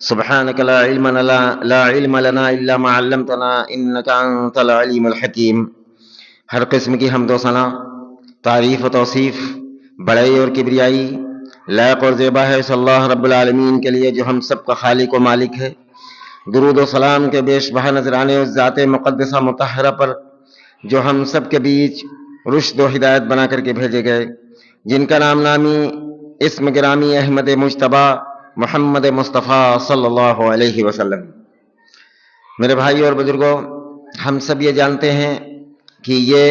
سبحانك لا علم لنا الا ما علمتنا انك انت العلیم الحکیم۔ ہر قسم کی حمد و ثنا، تعریف و توصیف، بڑائی اور کبریائی لائق اور زیبا ہے صلی اللہ رب العالمین کے لیے، جو ہم سب کا خالق و مالک ہے۔ درود و سلام کے بیش بہا نذرانے اس ذات مقدسہ مطہرہ پر جو ہم سب کے بیچ رشد و ہدایت بنا کر کے بھیجے گئے، جن کا نام نامی اسم گرامی احمد مجتبیٰ محمد مصطفیٰ صلی اللہ علیہ وسلم۔ میرے بھائی اور بزرگوں، ہم سب یہ جانتے ہیں کہ یہ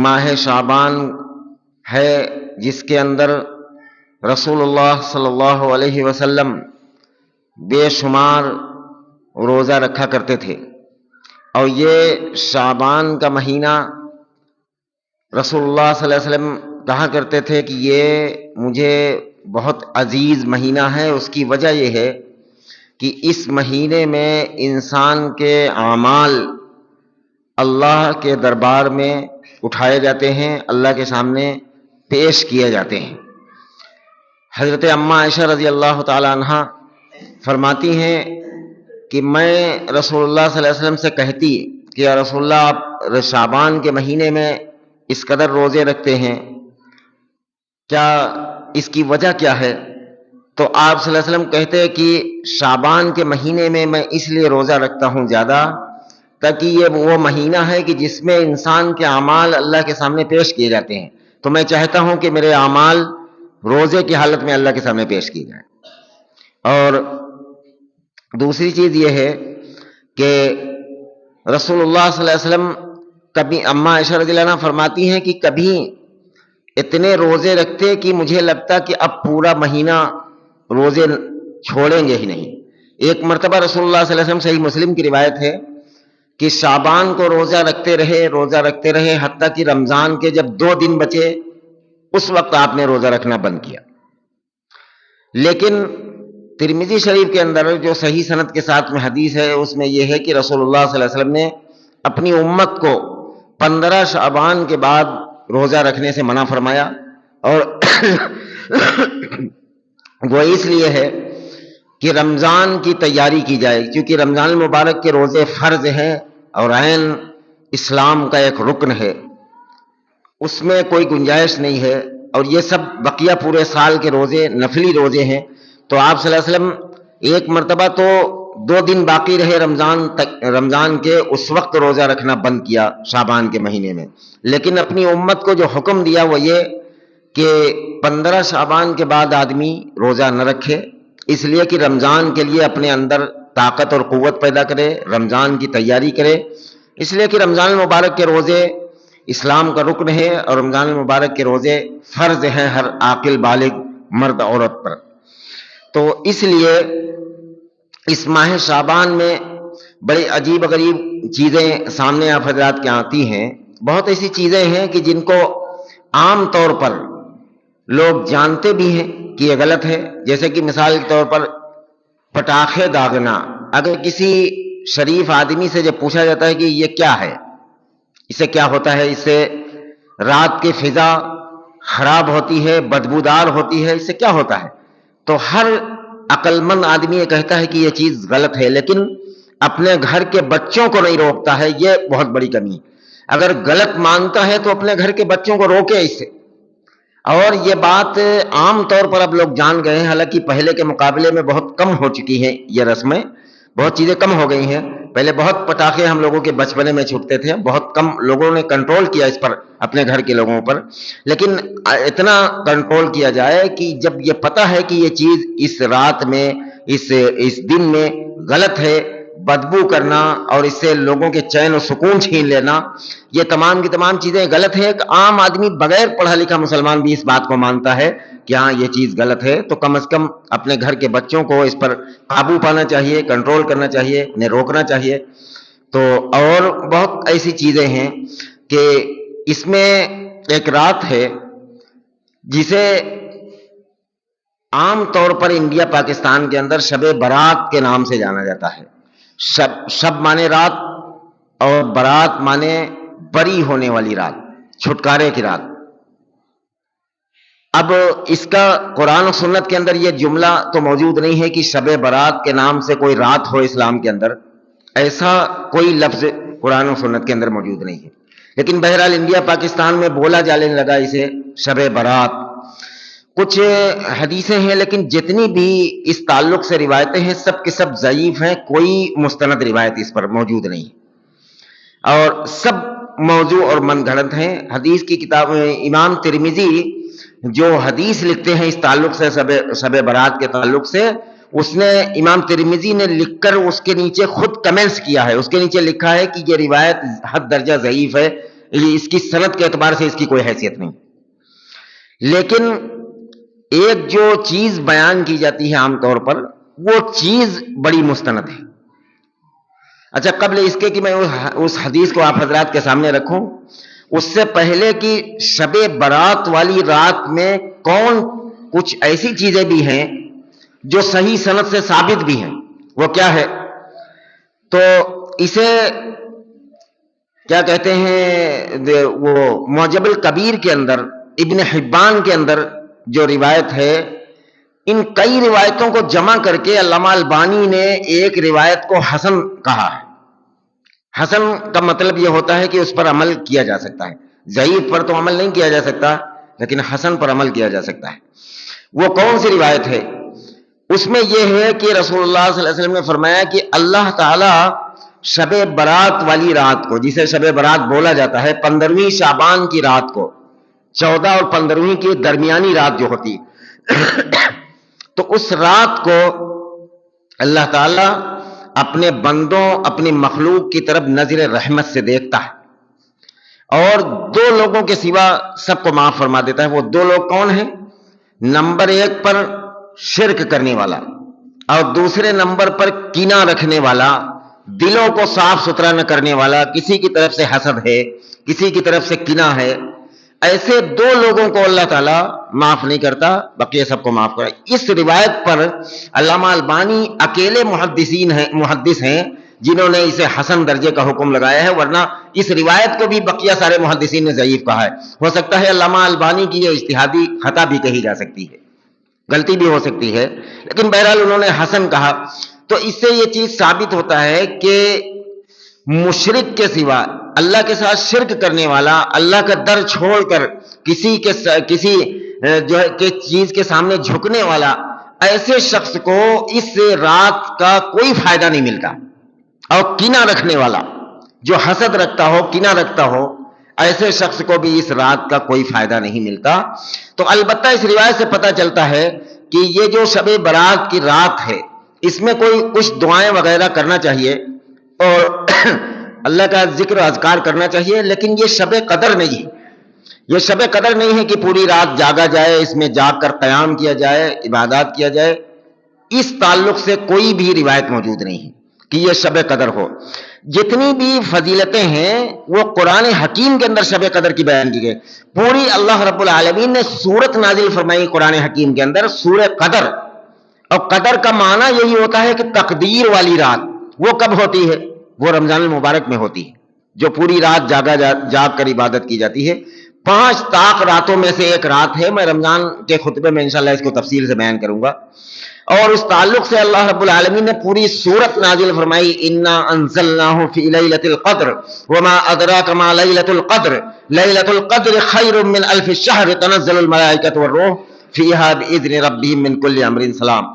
ماہ شعبان ہے جس کے اندر رسول اللہ صلی اللہ علیہ وسلم بے شمار روزہ رکھا کرتے تھے، اور یہ شعبان کا مہینہ رسول اللہ صلی اللہ علیہ وسلم کہا کرتے تھے کہ یہ مجھے بہت عزیز مہینہ ہے۔ اس کی وجہ یہ ہے کہ اس مہینے میں انسان کے اعمال اللہ کے دربار میں اٹھائے جاتے ہیں، اللہ کے سامنے پیش کیے جاتے ہیں۔ حضرت اماں عائشہ رضی اللہ تعالی عنہ فرماتی ہیں کہ میں رسول اللہ صلی اللہ علیہ وسلم سے کہتی کہ یا رسول اللہ، آپ شعبان کے مہینے میں اس قدر روزے رکھتے ہیں، کیا اس کی وجہ کیا ہے؟ تو آپ صلی اللہ علیہ وسلم کہتے کہ شعبان کے مہینے میں میں اس لیے روزہ رکھتا ہوں زیادہ تاکہ یہ وہ مہینہ ہے کہ جس میں انسان کے اعمال اللہ کے سامنے پیش کیے جاتے ہیں، تو میں چاہتا ہوں کہ میرے اعمال روزے کی حالت میں اللہ کے سامنے پیش کیے جائیں۔ اور دوسری چیز یہ ہے کہ رسول اللہ صلی اللہ علیہ وسلم کبھی، اماں عائشہ رضی اللہ عنہ فرماتی ہیں کہ کبھی اتنے روزے رکھتے کہ مجھے لگتا کہ اب پورا مہینہ روزے چھوڑیں گے ہی نہیں۔ ایک مرتبہ رسول اللہ صلی اللہ علیہ وسلم، صحیح مسلم کی روایت ہے کہ شعبان کو روزہ رکھتے رہے حتیٰ کہ رمضان کے جب 2 دن بچے اس وقت آپ نے روزہ رکھنا بند کیا۔ لیکن ترمذی شریف کے اندر جو صحیح سند کے ساتھ میں حدیث ہے، اس میں یہ ہے کہ رسول اللہ صلی اللہ علیہ وسلم نے اپنی امت کو 15 شعبان کے بعد روزہ رکھنے سے منع فرمایا، اور وہ اس لیے ہے کہ رمضان کی تیاری کی جائے، کیونکہ رمضان المبارک کے روزے فرض ہیں اور عین اسلام کا ایک رکن ہے، اس میں کوئی گنجائش نہیں ہے، اور یہ سب بقیہ پورے سال کے روزے نفلی روزے ہیں۔ تو آپ صلی اللہ علیہ وسلم ایک مرتبہ تو 2 دن باقی رہے رمضان کے، اس وقت روزہ رکھنا بند کیا شعبان کے مہینے میں، لیکن اپنی امت کو جو حکم دیا وہ یہ کہ 15 شعبان کے بعد آدمی روزہ نہ رکھے، اس لیے کہ رمضان کے لیے اپنے اندر طاقت اور قوت پیدا کرے، رمضان کی تیاری کرے، اس لیے کہ رمضان المبارک کے روزے اسلام کا رکن ہے، اور رمضان المبارک کے روزے فرض ہیں ہر عاقل بالغ مرد عورت پر۔ تو اس لیے اس ماہ شعبان میں بڑی عجیب غریب چیزیں سامنے آپ حضرات کے آتی ہیں۔ بہت ایسی چیزیں ہیں کہ جن کو عام طور پر لوگ جانتے بھی ہیں کہ یہ غلط ہے، جیسے کہ مثال کے طور پر پٹاخے داغنا۔ اگر کسی شریف آدمی سے جب پوچھا جاتا ہے کہ یہ کیا ہے، اس سے کیا ہوتا ہے، اس سے رات کی فضا خراب ہوتی ہے، بدبودار ہوتی ہے، اس سے کیا ہوتا ہے، تو ہر عقل مند آدمی یہ کہتا ہے کہ یہ چیز غلط ہے، لیکن اپنے گھر کے بچوں کو نہیں روکتا ہے۔ یہ بہت بڑی کمی ہے۔ اگر غلط مانتا ہے تو اپنے گھر کے بچوں کو روکے اس سے۔ اور یہ بات عام طور پر اب لوگ جان گئے ہیں، حالانکہ پہلے کے مقابلے میں بہت کم ہو چکی ہیں یہ رسمیں، بہت چیزیں کم ہو گئی ہیں۔ پہلے بہت پٹاخے ہم لوگوں کے بچپنے میں چھوٹتے تھے، بہت کم لوگوں نے کنٹرول کیا اس پر، اپنے گھر کے لوگوں پر، لیکن اتنا کنٹرول کیا جائے کہ جب یہ پتہ ہے کہ یہ چیز اس رات میں، اس دن میں غلط ہے، بدبو کرنا اور اس سے لوگوں کے چین و سکون چھین لینا، یہ تمام کی تمام چیزیں غلط ہے۔ ایک عام آدمی بغیر پڑھا لکھا مسلمان بھی اس بات کو مانتا ہے کہ ہاں یہ چیز غلط ہے، تو کم از کم اپنے گھر کے بچوں کو اس پر قابو پانا چاہیے، کنٹرول کرنا چاہیے، انہیں روکنا چاہیے۔ تو اور بہت ایسی چیزیں ہیں کہ اس میں ایک رات ہے جسے عام طور پر انڈیا پاکستان کے اندر شب برات کے نام سے جانا جاتا ہے۔ شب مانے رات، اور برات مانے بری ہونے والی رات، چھٹکارے کی رات۔ اب اس کا قرآن و سنت کے اندر یہ جملہ تو موجود نہیں ہے کہ شب برات کے نام سے کوئی رات ہو اسلام کے اندر، ایسا کوئی لفظ قرآن و سنت کے اندر موجود نہیں ہے، لیکن بہرحال انڈیا پاکستان میں بولا جانے لگا اسے شب برات۔ کچھ حدیثیں ہیں لیکن جتنی بھی اس تعلق سے روایتیں ہیں سب کے سب ضعیف ہیں، کوئی مستند روایت اس پر موجود نہیں، اور سب موضوع اور من گھڑت ہیں۔ حدیث کی کتاب امام ترمذی جو حدیث لکھتے ہیں اس تعلق سے شب برات کے تعلق سے، اس نے امام ترمذی نے لکھ کر اس کے نیچے خود کمنٹس کیا ہے، اس کے نیچے لکھا ہے کہ یہ روایت حد درجہ ضعیف ہے، اس کی سند کے اعتبار سے اس کی کوئی حیثیت نہیں۔ لیکن ایک جو چیز بیان کی جاتی ہے عام طور پر، وہ چیز بڑی مستند ہے۔ اچھا، قبل اس کے کہ میں اس حدیث کو آپ حضرات کے سامنے رکھوں، اس سے پہلے کہ شب برات والی رات میں کون کچھ ایسی چیزیں بھی ہیں جو صحیح سند سے ثابت بھی ہیں، وہ کیا ہے؟ تو اسے کیا کہتے ہیں، وہ معجم الکبیر کے اندر ابن حبان کے اندر جو روایت ہے، ان کئی روایتوں کو جمع کر کے علامہ البانی نے ایک روایت کو حسن کہا ہے۔ حسن کا مطلب یہ ہوتا ہے کہ اس پر عمل کیا جا سکتا ہے، ضعیف پر تو عمل نہیں کیا جا سکتا، لیکن حسن پر عمل کیا جا سکتا ہے۔ وہ کون سی روایت ہے؟ اس میں یہ ہے کہ رسول اللہ صلی اللہ علیہ وسلم نے فرمایا کہ اللہ تعالی شب برات والی رات کو، جسے شب برات بولا جاتا ہے، 15ویں شعبان کی رات کو، 14 اور 15ویں کی درمیانی رات جو ہوتی تو اس رات کو اللہ تعالی اپنے بندوں، اپنی مخلوق کی طرف نظر رحمت سے دیکھتا ہے، اور دو لوگوں کے سوا سب کو معاف فرما دیتا ہے۔ وہ دو لوگ کون ہیں؟ نمبر 1 پر شرک کرنے والا، اور دوسرے نمبر پر کینہ رکھنے والا، دلوں کو صاف ستھرا نہ کرنے والا، کسی کی طرف سے حسد ہے، کسی کی طرف سے کینہ ہے، ایسے دو لوگوں کو اللہ تعالیٰ معاف نہیں کرتا، بقیہ سب کو معاف کرتا۔ اس روایت پر علامہ البانی اکیلے محدث ہیں جنہوں نے اسے حسن درجے کا حکم لگایا ہے، ورنہ اس روایت کو بھی بقیہ سارے محدثین نے ضعیف کہا ہے۔ ہو سکتا ہے علامہ البانی کی یہ اجتہادی خطا بھی کہی جا سکتی ہے، غلطی بھی ہو سکتی ہے، لیکن بہرحال انہوں نے حسن کہا۔ تو اس سے یہ چیز ثابت ہوتا ہے کہ مشرک کے سوا، اللہ کے ساتھ شرک کرنے والا، اللہ کا در چھوڑ کر کسی جو ہے چیز کے سامنے جھکنے والا، ایسے شخص کو اس رات کا کوئی فائدہ نہیں ملتا، اور کینہ رکھنے والا جو حسد رکھتا ہو، کینہ رکھتا ہو، ایسے شخص کو بھی اس رات کا کوئی فائدہ نہیں ملتا۔ تو البتہ اس روایت سے پتہ چلتا ہے کہ یہ جو شب برات کی رات ہے، اس میں کوئی کچھ دعائیں وغیرہ کرنا چاہیے اور اللہ کا ذکر و اذکار کرنا چاہیے، لیکن یہ شب قدر نہیں ہے۔ یہ شب قدر نہیں ہے کہ پوری رات جاگا جائے، اس میں جاگ کر قیام کیا جائے، عبادات کیا جائے، اس تعلق سے کوئی بھی روایت موجود نہیں ہے کہ یہ شب قدر ہو۔ جتنی بھی فضیلتیں ہیں وہ قرآن حکیم کے اندر شب قدر کی بیان کی گئی۔ پوری اللہ رب العالمین نے سورت نازل فرمائی قرآن حکیم کے اندر، سورہ قدر، اور قدر کا معنی یہی ہوتا ہے کہ تقدیر والی رات۔ وہ کب ہوتی ہے؟ وہ رمضان المبارک میں ہوتی ہے، جو پوری رات جاگ کر عبادت کی جاتی ہے۔ 5 طاق راتوں میں سے ایک رات ہے، میں رمضان کے خطبے میں انشاءاللہ اس کو تفصیل سے بیان کروں گا۔ اور اس تعلق سے اللہ رب العالمین نے پوری سورت نازل فرمائی، انا انزلناہ فی لیلۃ القدر وما ادراک ما لیلۃ القدر لیلۃ القدر خیر من الف الشہر تنزل الملائکۃ والروح فیہا باذن ربہم من کل امر سلام،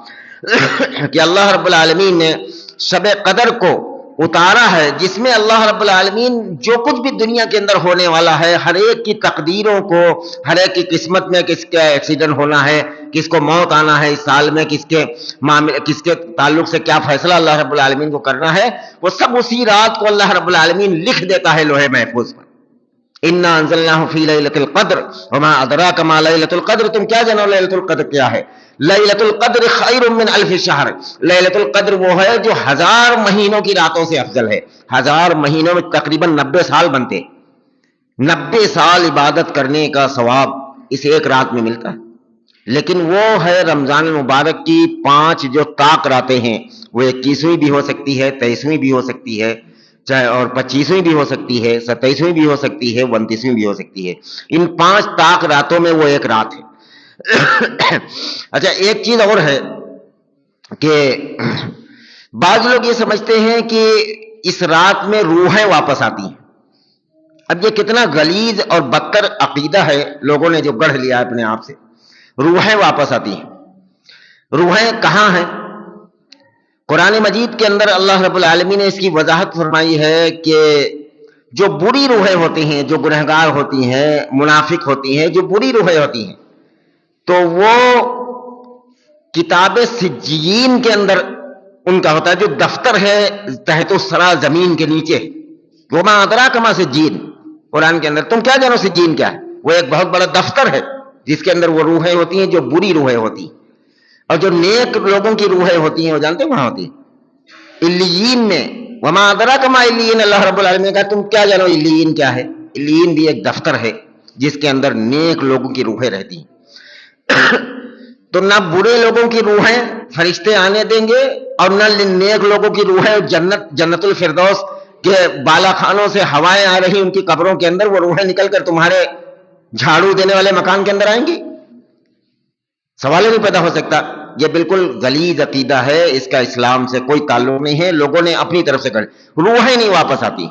کہ اللہ رب العالمین نے شب قدر کو اتارا ہے، جس میں اللہ رب العالمین جو کچھ بھی دنیا کے اندر ہونے والا ہے، ہر ایک کی تقدیروں کو، ہر ایک کی قسمت میں کس کا ایکسیڈنٹ ہونا ہے، کس کو موت آنا ہے اس سال میں، کس کے تعلق سے کیا فیصلہ اللہ رب العالمین کو کرنا ہے، وہ سب اسی رات کو اللہ رب العالمین لکھ دیتا ہے لوح محفوظ پر۔ انا انزلناہ فی لیلۃ القدر وما ادراک ما لیلۃ القدر، تم کیا جانو لیلۃ القدر کیا ہے؟ لیلۃ القدر خیر من الف شہر، لیلۃ القدر وہ ہے جو 1000 مہینوں کی راتوں سے افضل ہے۔ 1000 مہینوں میں تقریباً 90 سال بنتے، 90 سال عبادت کرنے کا ثواب اس ایک رات میں ملتا ہے۔ لیکن وہ ہے رمضان المبارک کی 5 جو طاق راتیں ہیں، وہ 21ویں بھی ہو سکتی ہے، 23ویں بھی ہو سکتی ہے، چاہے اور 25ویں بھی ہو سکتی ہے، 27ویں بھی ہو سکتی ہے، 29ویں بھی ہو سکتی ہے۔ ان 5 طاق راتوں میں وہ ایک رات ہے۔ اچھا ایک چیز اور ہے کہ بعض لوگ یہ سمجھتے ہیں کہ اس رات میں روحیں واپس آتی ہیں. اب یہ کتنا غلیظ اور بدتر عقیدہ ہے لوگوں نے جو گڑھ لیا اپنے آپ سے. روحیں واپس آتی ہیں. روحیں کہاں ہیں؟ قرآن مجید کے اندر اللہ رب العالمین نے اس کی وضاحت فرمائی ہے کہ جو بری روحیں ہوتی ہیں، جو گنہگار ہوتی ہیں، منافق ہوتی ہیں، جو بری روحیں ہوتی ہیں، تو وہ کتاب سجین کے اندر ان کا ہوتا ہے، جو دفتر ہے تحت الثری زمین کے نیچے. وما ادراک ما سجین قرآن کے اندر. تم کیا جانو سجین کیا ہے؟ وہ ایک بہت بڑا دفتر ہے جس کے اندر وہ روحیں ہوتی ہیں جو بری روحیں ہوتی ہیں، اور جو نیک لوگوں کی روحیں ہوتی ہیں وہ جانتے ہیں وہاں ہوتی ہیں علیین میں. وما ادراک ما علیین، اللہ رب العالمین نے کہا تم کیا جانو علیین کیا ہے. علیین بھی ایک دفتر ہے جس کے اندر نیک لوگوں کی روحیں رہتی ہیں. تو نہ برے لوگوں کی روحیں فرشتے آنے دیں گے، اور نہ نیک لوگوں کی روحیں جنت الفردوس کے بالا خانوں سے ہوائیں آ رہی ان کی قبروں کے اندر، وہ روحیں نکل کر تمہارے جھاڑو دینے والے مکان کے اندر آئیں گی. سوال ہی نہیں پیدا ہو سکتا. یہ بالکل غلیظ عقیدہ ہے، اس کا اسلام سے کوئی تعلق نہیں ہے، لوگوں نے اپنی طرف سے کر. روحیں نہیں واپس آتی.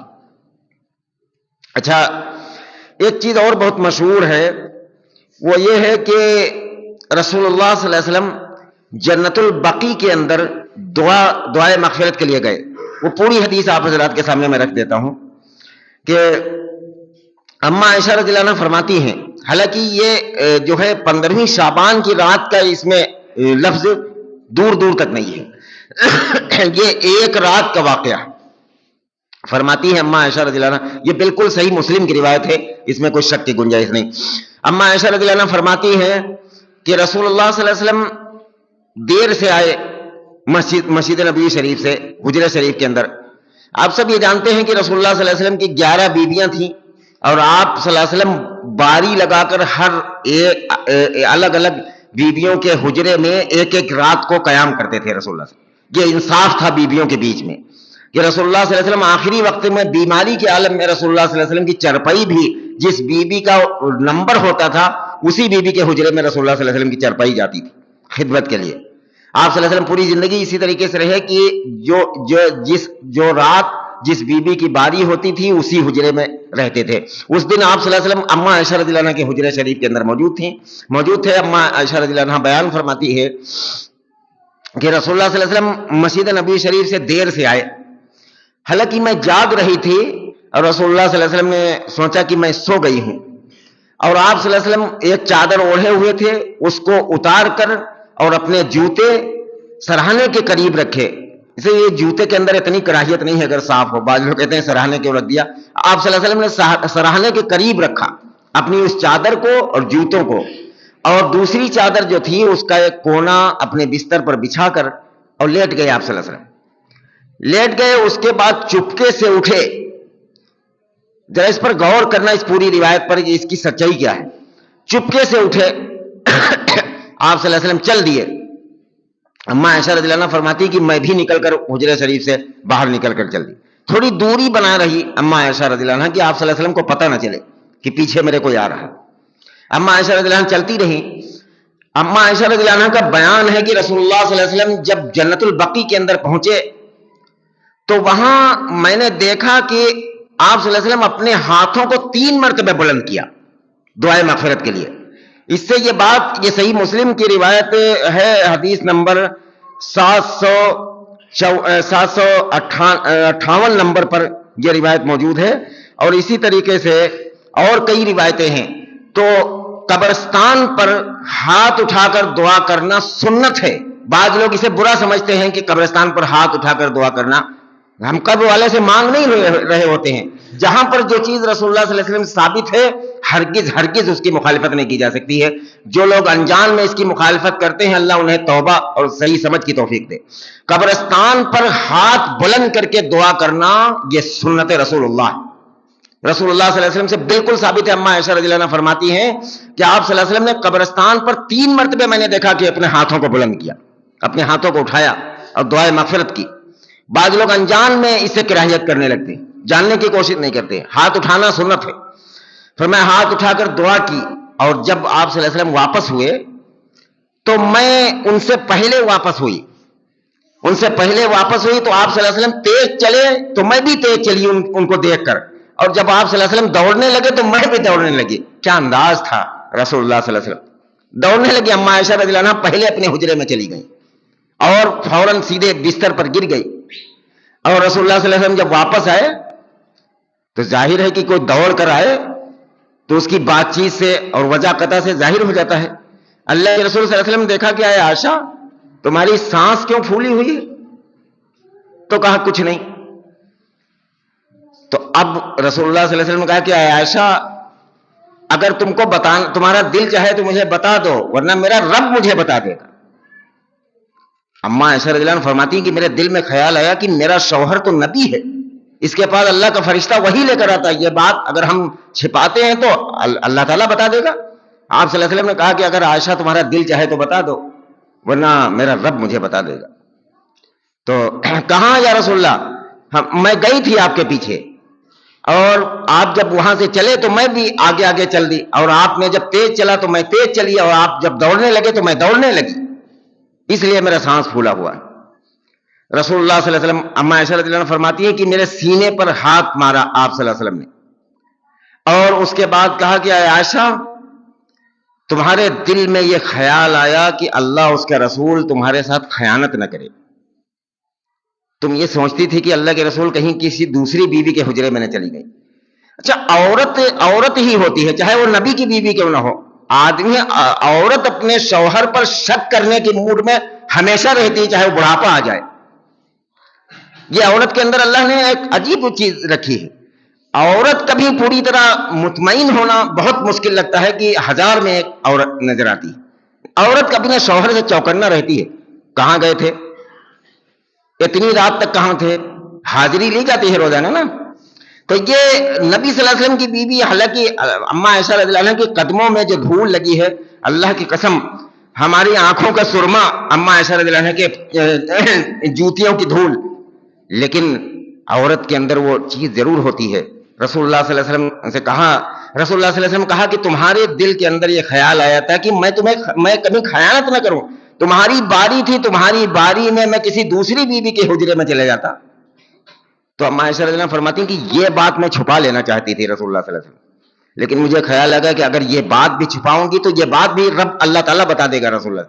اچھا ایک چیز اور بہت مشہور ہے، وہ یہ ہے کہ رسول اللہ صلی اللہ علیہ وسلم جنت البقیع کے اندر دعائے مغفرت کے لیے گئے. وہ پوری حدیث آپ حضرات کے سامنے میں رکھ دیتا ہوں کہ اما عائشہ رضی اللہ عنہ فرماتی ہیں، حالانکہ یہ جو ہے 15ویں شعبان کی رات کا اس میں لفظ دور دور تک نہیں ہے، یہ ایک رات کا واقعہ. فرماتی ہے اما عائشہ رضی اللہ عنہ، یہ بالکل صحیح مسلم کی روایت ہے، اس میں کوئی شک کی گنجائش نہیں. اما عائشہ رضی اللہ عنہ فرماتی ہیں کہ رسول اللہ صلی اللہ علیہ وسلم دیر سے آئے مسجد نبوی شریف سے، حجرہ شریف کے اندر. آپ سب یہ جانتے ہیں کہ رسول اللہ صلی اللہ علیہ وسلم کی 11 بیویاں تھیں، اور آپ صلی اللہ علیہ وسلم باری لگا کر ہر الگ الگ بیویوں کے حجرے میں ایک ایک رات کو قیام کرتے تھے رسول اللہ صلی اللہ علیہ وسلم. یہ انصاف تھا بیویوں کے بیچ میں کہ رسول اللہ صلی اللہ علیہ وسلم آخری وقت میں بیماری کے عالم میں رسول اللہ صلی اللہ علیہ وسلم کی چرپائی بھی جس بیوی کا نمبر ہوتا تھا اسی بیوی کے حجرے میں رسول اللہ صلی اللہ علیہ وسلم کی چرپائی جاتی تھی خدمت کے لیے. آپ صلی اللہ علیہ وسلم پوری زندگی اسی طریقے سے رہے کہ جو رات جس بیوی کی باری ہوتی تھی اسی حجرے میں رہتے تھے. اس دن آپ صلی اللہ علیہ وسلم اما عائشہ رضی اللہ عنہ کے حجرے شریف کے اندر موجود تھے. اما عائشہ رضی اللہ عنہ بیان فرماتی ہے کہ رسول اللہ صلی اللہ علیہ وسلم مسجد نبوی شریف سے دیر سے آئے، حالانکہ میں جاگ رہی تھی، اور رسول اللہ صلی اللہ علیہ وسلم نے سوچا کہ میں سو گئی ہوں، اور آپ صلی اللہ علیہ وسلم ایک چادر اوڑھے ہوئے تھے، اس کو اتار کر اور اپنے جوتے سرہانے کے قریب رکھے. اسے یہ جوتے کے اندر اتنی کراہیت نہیں ہے اگر صاف ہو، بعض لوگ کہتے ہیں سرہانے کے رکھ دیا. آپ صلی اللہ علیہ وسلم نے سرہانے کے قریب رکھا اپنی اس چادر کو اور جوتوں کو، اور دوسری چادر جو تھی اس کا ایک کونا اپنے بستر پر بچھا کر اور لیٹ گئے. آپ صلی اللہ علیہ وسلم لیٹ گئے. اس کے بعد چپکے سے اٹھے. ذرا اس پر غور کرنا، اس پوری روایت پر اس کی سچائی کیا ہے. چپکے سے اٹھے آپ صلی اللہ علیہ وسلم چل دیے. اما عائشہ رضی اللہ عنہ فرماتی کہ میں بھی نکل کر حجرہ شریف سے باہر نکل کر چل دی. تھوڑی دوری بنا رہی اما عائشہ رضی اللہ عنہ کہ آپ صلی اللہ علیہ وسلم کو پتہ نہ چلے کہ پیچھے میرے کوئی آ رہا. اما عائشہ رضی اللہ عنہ چلتی رہی. اما عائشہ رضی اللہ عنہ کا بیان ہے کہ رسول اللہ صلی اللہ علیہ وسلم جب جنت البقیع کے اندر پہنچے تو وہاں میں نے دیکھا کہ آپ صلی اللہ علیہ وسلم اپنے ہاتھوں کو 3 مرتبہ بلند کیا دعائے مغفرت کے لیے. اس سے یہ بات، یہ صحیح مسلم کی روایت ہے، حدیث نمبر 758 نمبر پر یہ روایت موجود ہے، اور اسی طریقے سے اور کئی روایتیں ہیں. تو قبرستان پر ہاتھ اٹھا کر دعا کرنا سنت ہے. بعض لوگ اسے برا سمجھتے ہیں کہ قبرستان پر ہاتھ اٹھا کر دعا کرنا، ہم قبر والے سے مانگ نہیں رہے ہوتے ہیں. جہاں پر جو چیز رسول اللہ صلی اللہ علیہ وسلم ثابت ہے ہرگز اس کی مخالفت نہیں کی جا سکتی ہے. جو لوگ انجان میں اس کی مخالفت کرتے ہیں اللہ انہیں توبہ اور صحیح سمجھ کی توفیق دے. قبرستان پر ہاتھ بلند کر کے دعا کرنا یہ سنت رسول اللہ صلی اللہ علیہ وسلم سے بالکل ثابت ہے. اما عائشہ رضی اللہ عنہ فرماتی ہیں کہ آپ صلی اللہ علیہ وسلم نے قبرستان پر 3 مرتبہ میں نے دیکھا کہ اپنے ہاتھوں کو بلند کیا، اپنے ہاتھوں کو اٹھایا اور دعائے مغفرت کی. بعض لوگ انجان میں اس سے کراہیت کرنے لگتے ہیں، جاننے کی کوشش نہیں کرتے. ہاتھ اٹھانا سنت ہے. پھر میں ہاتھ اٹھا کر دعا کی، اور جب آپ صلی اللہ علیہ وسلم واپس ہوئے تو میں ان سے پہلے واپس ہوئی تو آپ صلی اللہ علیہ وسلم تیز چلے تو میں بھی تیز چلی ان کو دیکھ کر, اور جب آپ صلی اللہ علیہ وسلم دوڑنے لگے تو میں بھی دوڑنے لگی. کیا انداز تھا رسول اللہ صلی اللہ علیہ وسلم. دوڑنے لگی, اما عائشہ رضی اللہ عنہا پہلے اپنے حجرے میں چلی گئی اور فوراً سیدھے بستر پر گر گئی, اور رسول اللہ صلی اللہ علیہ وسلم جب واپس آئے تو ظاہر ہے کہ کوئی دوڑ کر آئے تو اس کی بات چیت سے اور وجہ قطع سے ظاہر ہو جاتا ہے. اللہ کے رسول صلی اللہ علیہ وسلم دیکھا کہ اے عائشہ تمہاری سانس کیوں پھولی ہوئی ہے؟ تو کہا کچھ نہیں. تو اب رسول اللہ صلی اللہ علیہ وسلم نے کہا کہ اے عائشہ اگر تم کو تمہارا دل چاہے تو مجھے بتا دو, ورنہ میرا رب مجھے بتا دے گا. اما عائشہ رضی اللہ عنہا فرماتی ہیں کہ میرے دل میں خیال آیا کہ میرا شوہر تو نبی ہے, اس کے پاس اللہ کا فرشتہ وہی لے کر آتا ہے, یہ بات اگر ہم چھپاتے ہیں تو اللہ تعالیٰ بتا دے گا. آپ صلی اللہ علیہ وسلم نے کہا کہ اگر عائشہ تمہارا دل چاہے تو بتا دو, ورنہ میرا رب مجھے بتا دے گا. تو کہاں یا رسول اللہ, میں گئی تھی آپ کے پیچھے, اور آپ جب وہاں سے چلے تو میں بھی آگے آگے چل دی, اور آپ نے جب تیز چلا تو میں تیز چلی, اور آپ جب دوڑنے لگے تو میں دوڑنے لگی, اس لیے میرا سانس پھولا ہوا. رسول اللہ صلی اللہ علیہ وسلم, اما عائشہ رضی اللہ عنہا فرماتی ہے کہ میرے سینے پر ہاتھ مارا آپ صلی اللہ علیہ وسلم نے, اور اس کے بعد کہا کہ اے عائشہ تمہارے دل میں یہ خیال آیا کہ اللہ اس کے رسول تمہارے ساتھ خیانت نہ کرے. تم یہ سوچتی تھی کہ اللہ کے رسول کہیں کسی دوسری بیوی کے حجرے میں نہ چلی گئی. اچھا, عورت ہی ہوتی ہے, چاہے وہ نبی کی بیوی کیوں نہ ہو, آدمی عورت اپنے شوہر پر شک کرنے کی موڈ میں ہمیشہ رہتی ہے, چاہے وہ بڑھاپا آ جائے. یہ عورت کے اندر اللہ نے ایک عجیب چیز رکھی ہے. عورت کبھی پوری طرح مطمئن ہونا بہت مشکل لگتا ہے کہ 1000 میں ایک عورت نظر آتی ہے. عورت کبھی نہ شوہر سے چوکنا رہتی ہے, کہاں گئے تھے, اتنی رات تک کہاں تھے, حاضری لی جاتی ہے روزانہ نا. تو یہ نبی صلی اللہ علیہ وسلم کی بیوی, حالانکہ اما عائشہ رضی اللہ عنہا کے قدموں میں جو دھول لگی ہے, اللہ کی قسم ہماری آنکھوں کا سرما اما عائشہ رضی اللہ عنہا کے جوتیوں کی دھول, لیکن عورت کے اندر وہ چیز ضرور ہوتی ہے. رسول اللہ صلی اللہ علیہ وسلم سے کہا, رسول اللہ صلی اللہ علیہ وسلم کہا کہ تمہارے دل کے اندر یہ خیال آیا تھا کہ میں کبھی خیانت نہ کروں, تمہاری باری تھی, تمہاری باری میں کسی دوسری بیوی کے حجرے میں چلے جاتا. تو اما عائشہ رضی اللہ عنہا فرماتی ہیں کہ یہ بات میں چھپا لینا چاہتی تھی رسول اللہ صلی اللہ علیہ وسلم, لیکن مجھے خیال لگا کہ اگر یہ بات بھی چھپاؤں گی تو یہ بات بھی رب اللہ تعالیٰ بتا دے گا رسول اللہ.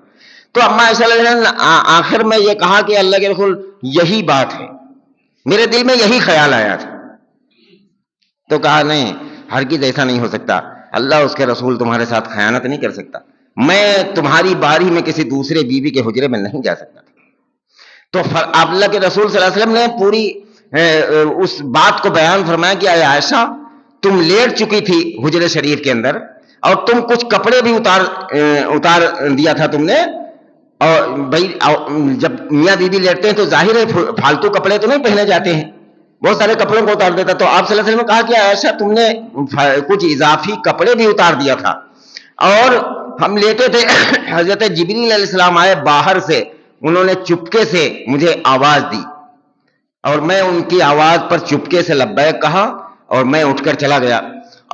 تو اما عائشہ رضی اللہ عنہا نے آخر میں یہ کہا کہ اللہ کے رسول یہی بات ہے, میرے دل میں یہی خیال آیا تھا. تو کہا نہیں, ہرگز ایسا نہیں ہو سکتا, اللہ اس کے رسول تمہارے ساتھ خیانت نہیں کر سکتا, میں تمہاری باری میں کسی دوسرے بیوی کے حجرے میں نہیں جا سکتا. تو اللہ کے رسول صلی اللہ علیہ وسلم نے پوری اس بات کو بیان فرمایا کہ اے عائشہ تم لیٹ چکی تھی حجرے شریف کے اندر, اور تم کچھ کپڑے بھی اتار دیا تھا تم نے, اور بھائی جب میاں بیوی لیٹتے ہیں تو ظاہر ہے فالتو کپڑے تو نہیں پہنے جاتے ہیں, بہت سارے کپڑوں کو اتار دیتا. تو آپ صلی اللہ علیہ وسلم نے کہا کہ عائشہ تم نے کچھ اضافی کپڑے بھی اتار دیا تھا, اور ہم لیٹے تھے, حضرت جبریل علیہ السلام آئے باہر سے, انہوں نے چپکے سے مجھے آواز دی, اور میں ان کی آواز پر چپکے سے لبیک کہا, اور میں اٹھ کر چلا گیا.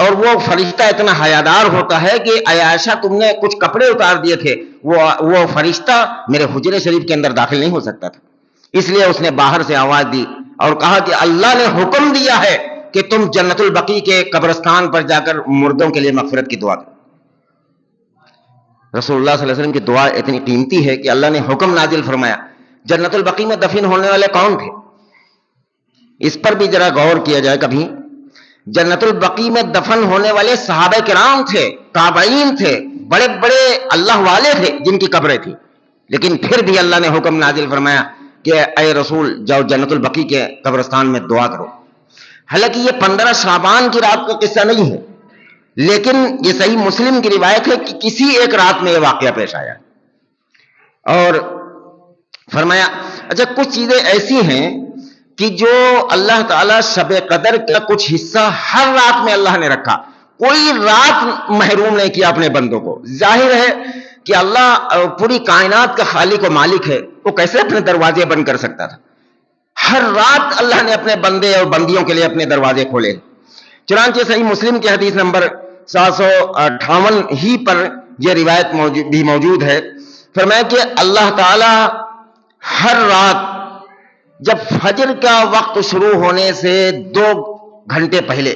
اور وہ فرشتہ اتنا حیادار ہوتا ہے کہ اے عائشہ تم نے کچھ کپڑے اتار دیے تھے, وہ فرشتہ میرے حجرے شریف کے اندر داخل نہیں ہو سکتا تھا, اس لیے اس نے باہر سے آواز دی اور کہا کہ اللہ نے حکم دیا ہے کہ تم جنت البقیع کے قبرستان پر جا کر مردوں کے لیے مغفرت کی دعا کرو. رسول اللہ صلی اللہ علیہ وسلم کی دعا اتنی قیمتی ہے کہ اللہ نے حکم نازل فرمایا. جنت البقیع میں دفن ہونے والے کون تھے, اس پر بھی ذرا غور کیا جائے کبھی. جنت البقیع میں دفن ہونے والے صحابہ کرام تھے, تابعین تھے, بڑے بڑے اللہ والے تھے جن کی قبریں تھیں, لیکن پھر بھی اللہ نے حکم نازل فرمایا کہ اے رسول جاؤ جنت البقیع کے قبرستان میں دعا کرو. حالانکہ یہ 15 شعبان کی رات کا قصہ نہیں ہے, لیکن یہ صحیح مسلم کی روایت ہے کہ کسی ایک رات میں یہ واقعہ پیش آیا. اور فرمایا اچھا کچھ چیزیں ایسی ہیں کہ جو اللہ تعالیٰ شب قدر کا کچھ حصہ ہر رات میں اللہ نے رکھا, کوئی رات محروم نہیں کیا اپنے بندوں کو. ظاہر ہے کہ اللہ پوری کائنات کا خالق و مالک ہے, وہ کیسے اپنے دروازے بند کر سکتا تھا. ہر رات اللہ نے اپنے بندے اور بندیوں کے لیے اپنے دروازے کھولے. چنانچہ صحیح مسلم کی حدیث نمبر 758 ہی پر یہ روایت بھی موجود ہے. فرمایا کہ اللہ تعالی ہر رات جب فجر کا وقت شروع ہونے سے 2 گھنٹے پہلے،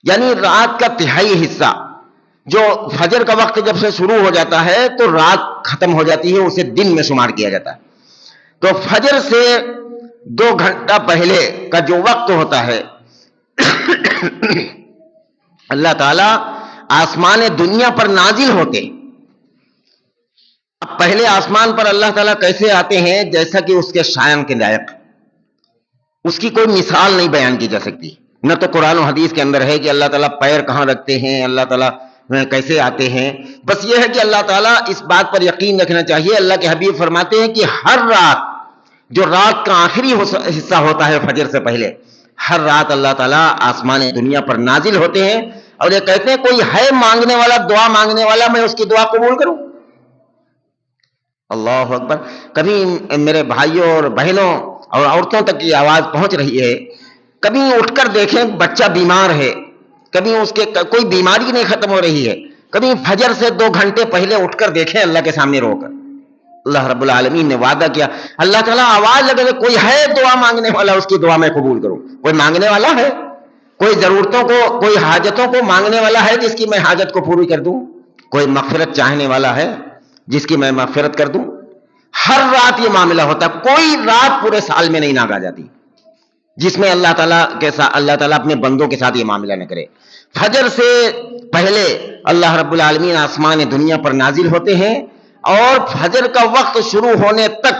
یعنی رات کا تہائی حصہ، جو فجر کا وقت جب سے شروع ہو جاتا ہے تو رات ختم ہو جاتی ہے، اسے دن میں شمار کیا جاتا ہے. تو فجر سے 2 گھنٹہ پہلے کا جو وقت ہوتا ہے اللہ تعالیٰ آسمان دنیا پر نازل ہوتے. اب پہلے آسمان پر اللہ تعالیٰ کیسے آتے ہیں؟ جیسا کہ اس کے شان کے لائق، اس کی کوئی مثال نہیں بیان کی جا سکتی. نہ تو قرآن و حدیث کے اندر ہے کہ اللہ تعالیٰ پیر کہاں رکھتے ہیں، اللہ تعالیٰ کیسے آتے ہیں. بس یہ ہے کہ اللہ تعالیٰ اس بات پر یقین رکھنا چاہیے. اللہ کے حبیب فرماتے ہیں کہ ہر رات، جو رات کا آخری حصہ ہوتا ہے فجر سے پہلے، ہر رات اللہ تعالیٰ آسمان دنیا پر نازل ہوتے ہیں اور یہ کہتے ہیں کوئی ہے مانگنے والا، دعا مانگنے والا، میں اس کی دعا قبول کروں. اللہ اکبر. کبھی میرے بھائیوں اور بہنوں اور عورتوں تک یہ آواز پہنچ رہی ہے، کبھی اٹھ کر دیکھیں بچہ بیمار ہے، کبھی اس کے کوئی بیماری نہیں ختم ہو رہی ہے، کبھی فجر سے 2 گھنٹے پہلے اٹھ کر دیکھیں اللہ کے سامنے رو کر. اللہ رب العالمین نے وعدہ کیا، اللہ تعالیٰ آواز لگے کوئی ہے دعا مانگنے والا، اس کی دعا میں قبول کروں. کوئی مانگنے والا ہے، کوئی ضرورتوں کو، کوئی حاجتوں کو مانگنے والا ہے جس کی میں حاجت کو پوری کر دوں، کوئی مغفرت چاہنے والا ہے جس کی میں مغفرت کر دوں. ہر رات یہ معاملہ ہوتا ہے. کوئی رات پورے سال میں نہیں ناگا جاتی جس میں اللہ تعالیٰ اپنے بندوں کے ساتھ یہ معاملہ نہ کرے. فجر سے پہلے اللہ رب العالمین آسمان دنیا پر نازل ہوتے ہیں اور فجر کا وقت شروع ہونے تک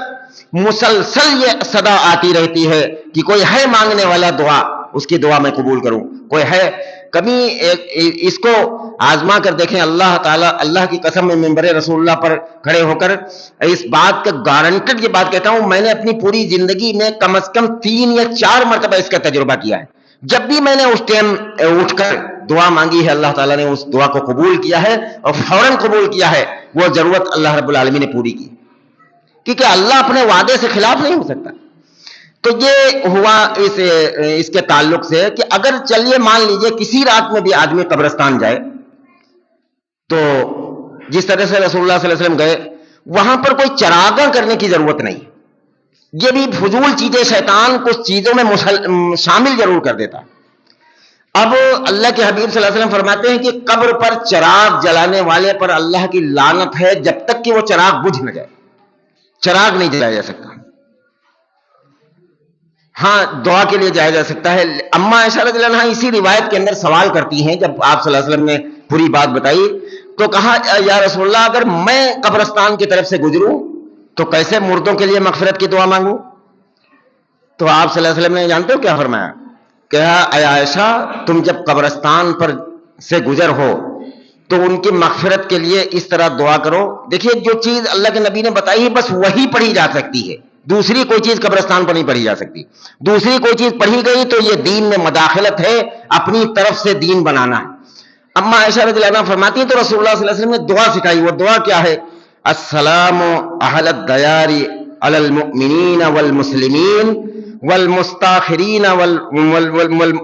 مسلسل یہ صدا آتی رہتی ہے کہ کوئی ہے مانگنے والا، دعا، اس کی دعا میں قبول کروں. کوئی ہے. کبھی اس کو آزما کر دیکھیں. اللہ تعالیٰ، اللہ کی قسم میں ممبر رسول اللہ پر کھڑے ہو کر اس بات کا گارنٹڈ یہ بات کہتا ہوں، میں نے اپنی پوری زندگی میں کم از کم 3 یا 4 مرتبہ اس کا تجربہ کیا ہے. جب بھی میں نے اس ٹائم اٹھ کر دعا مانگی ہے، اللہ تعالیٰ نے اس دعا کو قبول کیا ہے اور فوراً قبول کیا ہے. وہ ضرورت اللہ رب العالمین نے پوری کی، کیونکہ اللہ اپنے وعدے سے خلاف نہیں ہو سکتا. تو یہ ہوا اس کے تعلق سے کہ اگر چلیے مان لیجئے کسی رات میں بھی آدمی قبرستان جائے، تو جس طرح سے رسول اللہ صلی اللہ علیہ وسلم گئے، وہاں پر کوئی چراغاں کرنے کی ضرورت نہیں. یہ بھی فضول چیزیں شیطان کچھ چیزوں میں شامل ضرور کر دیتا. اب اللہ کے حبیب صلی اللہ علیہ وسلم فرماتے ہیں کہ قبر پر چراغ جلانے والے پر اللہ کی لعنت ہے جب تک کہ وہ چراغ بجھ نہ جائے. چراغ نہیں جلایا جا سکتا. ہاں، دعا کے لیے جایا جا سکتا ہے. اما عائشہ رضی اللہ عنہا اسی روایت کے اندر سوال کرتی ہیں، جب آپ صلی اللہ علیہ وسلم نے پوری بات بتائی تو کہا یا رسول اللہ، اگر میں قبرستان کی طرف سے گزروں تو کیسے مردوں کے لیے مغفرت کی دعا مانگوں؟ تو آپ صلی اللہ علیہ وسلم نے جانتے ہو کیا فرمایا؟ کہا اے عائشہ، تم جب قبرستان پر سے گزر ہو تو ان کی مغفرت کے لیے اس طرح دعا کرو. دیکھیے، جو چیز اللہ کے نبی نے بتائی ہے بس وہی پڑھی جا سکتی ہے، دوسری کوئی چیز قبرستان پر نہیں پڑھی جا سکتی. دوسری کوئی چیز پڑھی گئی تو یہ دین میں مداخلت ہے، اپنی طرف سے دین بنانا ہے. اما عائشہ رضی اللہ عنہا فرماتی ہیں تو رسول اللہ صلی اللہ علیہ وسلم نے دعا سکھائی. وہ دعا کیا ہے؟ السلام اہل الدیار علی المؤمنین والمسلمین والمستاخرین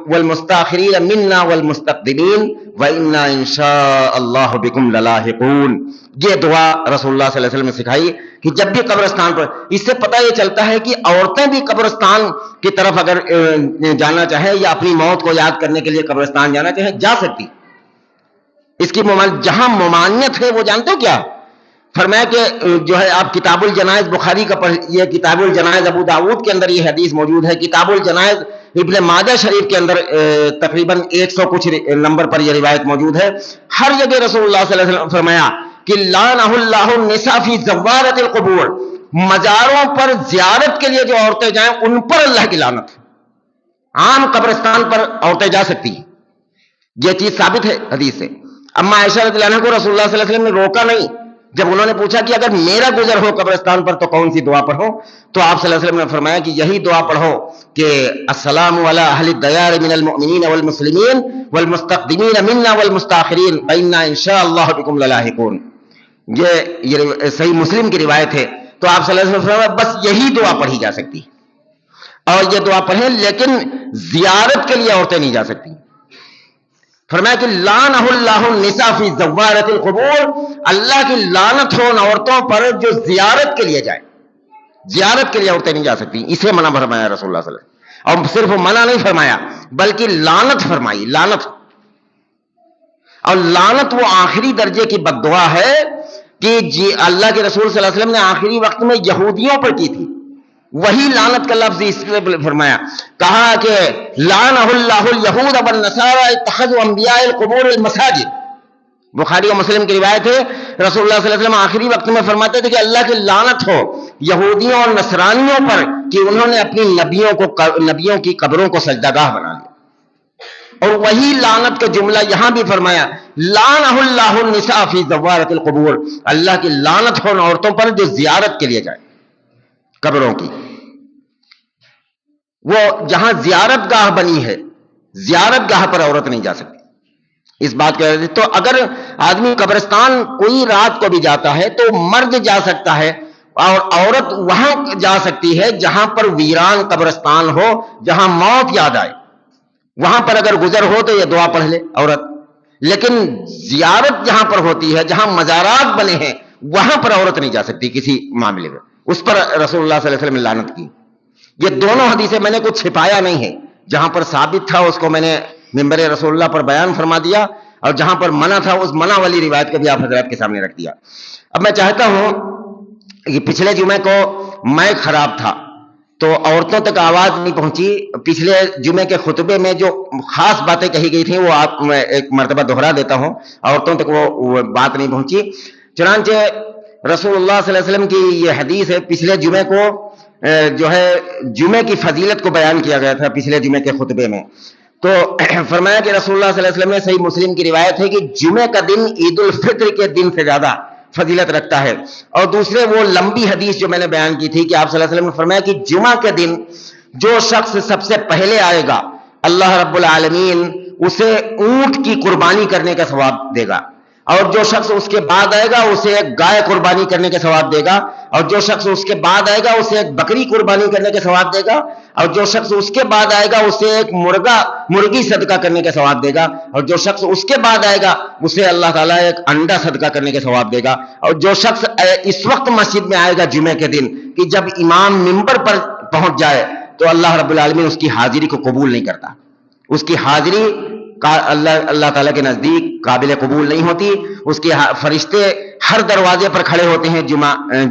والمستاخرین منا والمستقدمین وإنا انشاء اللہ بکم للاحقون. یہ دعا رسول اللہ صلی اللہ علیہ وسلم نے سکھائی کہ جب بھی قبرستان پر، اس سے پتہ یہ چلتا ہے کہ عورتیں بھی قبرستان کی طرف اگر جانا چاہیں یا اپنی موت کو یاد کرنے کے لیے قبرستان جانا چاہیں جا سکتی. اس کی جہاں ممانعت ہے وہ جانتے ہو کیا؟ فرمایا کہ جو ہے آپ کتاب الجنائز بخاری کا یہ کتاب الجنائز ابو داود کے اندر یہ حدیث موجود ہے، کتاب الجنائز ابن ماجہ شریف کے اندر تقریباً 100 کچھ نمبر پر یہ روایت موجود ہے. ہر جگہ رسول اللہ صلی اللہ علیہ وسلم فرمایا کہ لعنہ اللہ النساء فی زوارۃ القبور، مزاروں پر زیارت کے لیے جو عورتیں جائیں ان پر اللہ کی لعنت. عام قبرستان پر عورتیں جا سکتی ہیں، یہ چیز ثابت ہے حدیث سے. اما عائشہ رضی اللہ عنہا کو رسول اللہ صلی اللہ علیہ وسلم نے روکا نہیں. جب انہوں نے پوچھا کہ اگر میرا گزر ہو قبرستان پر تو کون سی دعا پڑھو، تو آپ صلی اللہ علیہ وسلم نے فرمایا کہ یہی دعا پڑھو کہ السلام علی اہل الدیار من المؤمنین والمسلمین والمستقدمین منا والمستاخرین وإنا انشاء اللہ بکم للاحقون. یہ صحیح مسلم کی روایت ہے. تو آپ صلی اللہ علیہ وسلم نے فرمایا بس یہی دعا پڑھی جا سکتی اور یہ دعا پڑھیں، لیکن زیارت کے لیے عورتیں نہیں جا سکتی. فرمایا کہ لعنہ اللہ النساء فی زوارۃ القبور، اللہ کی لعنت ہو ان عورتوں پر جو زیارت کے لیے جائے. زیارت کے لیے عورتیں نہیں جا سکتی، اسے منع فرمایا رسول اللہ صلی اللہ علیہ وسلم. اور صرف منع نہیں فرمایا بلکہ لعنت فرمائی، لعنت. اور لعنت وہ آخری درجے کی بد دعا ہے کہ اللہ کے رسول صلی اللہ علیہ وسلم نے آخری وقت میں یہودیوں پر کی تھی. وہی لعنت کا لفظ اس لیے فرمایا، کہا کہ لعنہ اللہ الیہود والنصارى اتخذوا انبیاء القبور المساجد. بخاری و مسلم کی روایت ہے، رسول اللہ صلی اللہ علیہ وسلم آخری وقت میں فرماتے تھے کہ اللہ کی لعنت ہو یہودیوں اور نصرانیوں پر کہ انہوں نے اپنی نبیوں کی قبروں کو سجدہ گاہ بنا لیا. اور وہی لعنت کا جملہ یہاں بھی فرمایا، لعنہ اللہ النساء فی زوارۃ القبور، اللہ کی لعنت ہو ان عورتوں پر جو زیارت کے لیے جائے قبروں کی. وہ جہاں زیارت گاہ بنی ہے، زیارت گاہ پر عورت نہیں جا سکتی. اس بات کہہ رہے تھے. تو اگر آدمی قبرستان کوئی رات کو بھی جاتا ہے تو مرد جا سکتا ہے، اور عورت وہاں جا سکتی ہے جہاں پر ویران قبرستان ہو، جہاں موت یاد آئے. وہاں پر اگر گزر ہو تو یہ دعا پڑھ لے عورت. لیکن زیارت جہاں پر ہوتی ہے، جہاں مزارات بنے ہیں، وہاں پر عورت نہیں جا سکتی کسی معاملے میں. اس پر رسول اللہ صلی اللہ علیہ وسلم نے لعنت کی. یہ دونوں حدیثیں میں نے کچھ چھپایا نہیں ہے، جہاں پر ثابت تھا اس کو میں نے منبر رسول اللہ پر بیان فرما دیا، اور جہاں پر منع تھا اس منع والی روایت کو بھی آپ حضرات کے سامنے رکھ دیا. اب میں چاہتا ہوں کہ پچھلے جمعے کو مائک خراب تھا تو عورتوں تک آواز نہیں پہنچی. پچھلے جمعے کے خطبے میں جو خاص باتیں کہی گئی تھیں وہ آپ میں ایک مرتبہ دہرا دیتا ہوں، عورتوں تک وہ بات نہیں پہنچی. چنانچہ رسول اللہ صلی اللہ علیہ وسلم کی یہ حدیث ہے، پچھلے جمعے کو جو ہے جمعے کی فضیلت کو بیان کیا گیا تھا پچھلے جمعے کے خطبے میں. تو فرمایا کہ رسول اللہ صلی اللہ علیہ وسلم نے، صحیح مسلم کی روایت ہے کہ جمعے کا دن عید الفطر کے دن سے زیادہ فضیلت رکھتا ہے. اور دوسرے وہ لمبی حدیث جو میں نے بیان کی تھی کہ آپ صلی اللہ علیہ وسلم نے فرمایا کہ جمعہ کے دن جو شخص سب سے پہلے آئے گا اللہ رب العالمین اسے اونٹ کی قربانی کرنے کا ثواب دے گا، اور جو شخص اس کے بعد آئے گا اسے ایک گائے قربانی کرنے کا ثواب دے گا، اور جو شخص اس کے بعد آئے گا اسے ایک بکری قربانی کرنے کا ثواب دے گا، اور جو شخص اس کے بعد آئے گا اسے ایک مرغی صدقہ کرنے کا ثواب دے گا، اور جو شخص اس کے بعد آئے گا اسے اللہ تعالیٰ ایک انڈا صدقہ کرنے کا ثواب دے گا. اور جو شخص اس وقت مسجد میں آئے گا جمعے کے دن کہ جب امام منبر پر پہنچ جائے تو اللہ رب العالمین اس کی حاضری کو قبول نہیں کرتا. اس کی حاضری اللہ تعالیٰ کے نزدیک قابل قبول نہیں ہوتی. اس کے فرشتے ہر دروازے پر کھڑے ہوتے ہیں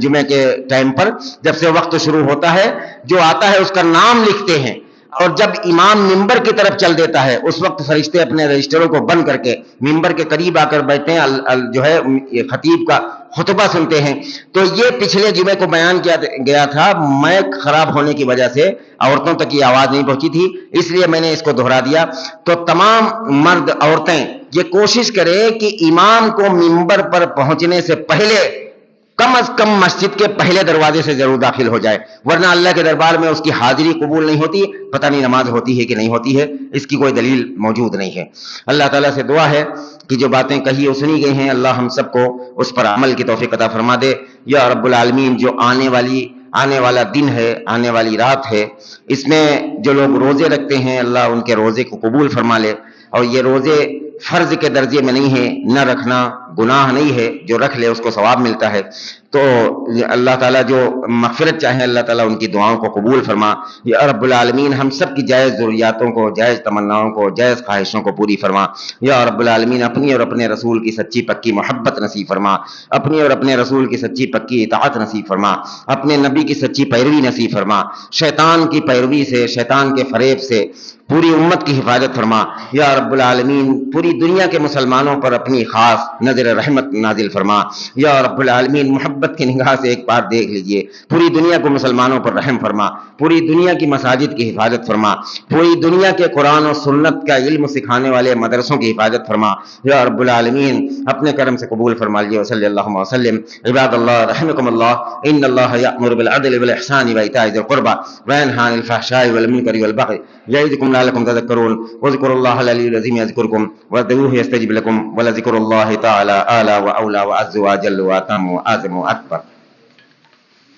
جمعے کے ٹائم پر، جب سے وقت شروع ہوتا ہے جو آتا ہے اس کا نام لکھتے ہیں، اور جب امام ممبر کی طرف چل دیتا ہے اس وقت فرشتے اپنے رجسٹروں کو بند کر کے ممبر کے قریب آ کر بیٹھتے ہیں، جو ہے خطیب کا خطبہ سنتے ہیں. تو یہ پچھلے جمعے کو بیان کیا گیا تھا، مائک خراب ہونے کی وجہ سے عورتوں تک یہ آواز نہیں پہنچی تھی، اس لیے میں نے اس کو دہرا دیا. تو تمام مرد عورتیں یہ کوشش کریں کہ امام کو ممبر پر پہنچنے سے پہلے کم از کم مسجد کے پہلے دروازے سے ضرور داخل ہو جائے، ورنہ اللہ کے دربار میں اس کی حاضری قبول نہیں ہوتی. پتہ نہیں نماز ہوتی ہے کہ نہیں ہوتی ہے، اس کی کوئی دلیل موجود نہیں ہے. اللہ تعالیٰ سے دعا ہے کہ جو باتیں کہی اور سنی گئی ہیں اللہ ہم سب کو اس پر عمل کی توفیق عطا فرما دے. یا رب العالمین، جو آنے والا دن ہے، آنے والی رات ہے، اس میں جو لوگ روزے رکھتے ہیں اللہ ان کے روزے کو قبول فرما لے. اور یہ روزے فرض کے درجے میں نہیں ہے، نہ رکھنا گناہ نہیں ہے، جو رکھ لے اس کو ثواب ملتا ہے. تو اللہ تعالیٰ جو مغفرت چاہیں اللہ تعالیٰ ان کی دعاؤں کو قبول فرما. یا رب العالمین ہم سب کی جائز ضروریاتوں کو، جائز تمناؤں کو، جائز خواہشوں کو پوری فرما. یا رب العالمین اپنی اور اپنے رسول کی سچی پکی محبت نصیب فرما، اپنی اور اپنے رسول کی سچی پکی اطاعت نصیب فرما، اپنے نبی کی سچی پیروی نصیب فرما. شیطان کی پیروی سے، شیطان کے فریب سے پوری امت کی حفاظت فرما. یا رب العالمین پوری دنیا کے مسلمانوں پر اپنی خاص نظر رحمت نازل فرما. یا رب العالمین محبت کی نگاہ سے ایک بار دیکھ لیجئے، پوری دنیا کو مسلمانوں پر رحم فرما، پوری دنیا کی مساجد کی حفاظت فرما، پوری دنیا کے قرآن و سنت کا علم سکھانے والے مدرسوں کی حفاظت فرما. یا رب العالمین اپنے کرم سے قبول فرما لیجئے. وصلی اللہ وسلم. عباد اللہ رحمکم اللہ، ان اللہ یأمر بالعدل والإحسان وإیتاء ذی القربى وینہی عن الفحشاء والمنکر والبغی یعظکم لعلکم تذکرون. واذکروا اللہ العلی العظیم یذکرکم وادعوہ یستجب لکم ولذکر اللہ تعالی اعلی واولی واعز واجل واتم واعظم واکبر.